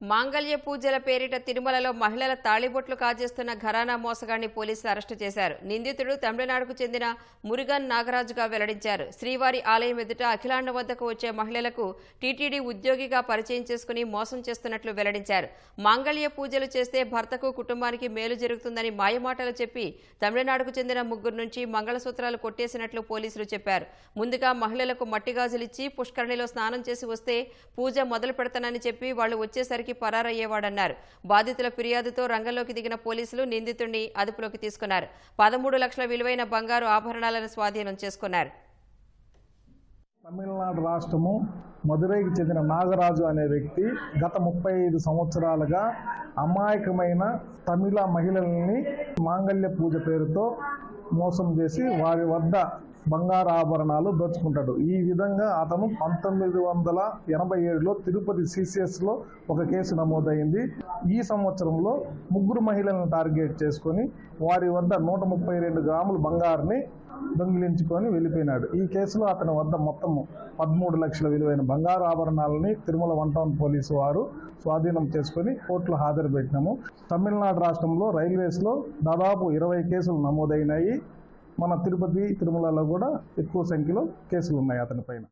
మాంగళ్య పూజల పేరిట తిరుమలలో మహిళల తాళిబొట్లు కాజేస్తున్న ఘరానా మోసగాన్ని పోలీసులు అరెస్టు చేశారు. నిందితుడు తమిళనాడుకు చెందిన మురుగన్ నాగరాజుగా వెల్లడించారు. శ్రీవారి ఆలయం ఎదుట అఖిలాండ వద్దకు వచ్చే మహిళలకు టీటీడీ ఉద్యోగిగా పరిచయం చేసుకుని మోసం చేస్తున్నట్లు వెల్లడించారు. మాంగళ్య పూజలు చేస్తే భర్తకు కుటుంబానికి మేలు జరుగుతుందని మాయమాటలు చెప్పి తమిళనాడుకు చెందిన ముగ్గురు నుంచి మంగళసూత్రాలు కొట్టేసినట్లు పోలీసులు చెప్పారు. ముందుగా మహిళలకు మట్టి గాజులిచ్చి పుష్కరిణిలో స్నానం చేసి వస్తే పూజ మొదలు పెడతానని చెప్పి వాళ్లు వచ్చేసరికి పరారయ్యేవాడన్నారు. బాధితుల ఫిర్యాదుతో రంగంలోకి దిగిన పోలీసులు నిందితుడిని అదుపులోకి తీసుకున్నారు. 13 లక్షల విలువైన బంగారు ఆభరణాలను స్వాధీనం చేసుకున్నారు. తమిళనాడు రాష్ట్రము మదురైకి చెందిన నాగరాజు అనే వ్యక్తి గత 35 సంవత్సరాలుగా అమాయకమైన తమిళ మహిళల్ని మాంగళ్య పూజ పేరుతో మోసం చేసి వారి వద్ద బంగారు ఆభరణాలు దోచుకుంటాడు. ఈ విధంగా అతను 1987లో తిరుపతి CCSలో ఒక కేసు నమోదైంది. ఈ సంవత్సరంలో ముగ్గురు మహిళలను టార్గెట్ చేసుకొని వారి వద్ద 132 గ్రాముల బంగారుని దొంగిలించుకొని వెళ్ళిపోయినాడు. ఈ కేసులో అతని వద్ద మొత్తం 13 లక్షల విలువైన బంగారు ఆభరణాలని తిరుమల 1 టౌన్ పోలీసు వారు స్వాధీనం చేసుకొని కోర్టులో హాజరు పెట్టినాము. తమిళనాడు రాష్ట్రంలో రైల్వేస్లో దాదాపు 20 కేసులు నమోదైనాయి. మన తిరుపతి, తిరుమలలో కూడా ఎక్కువ సంఖ్యలో కేసులు ఉన్నాయి అతని పైన.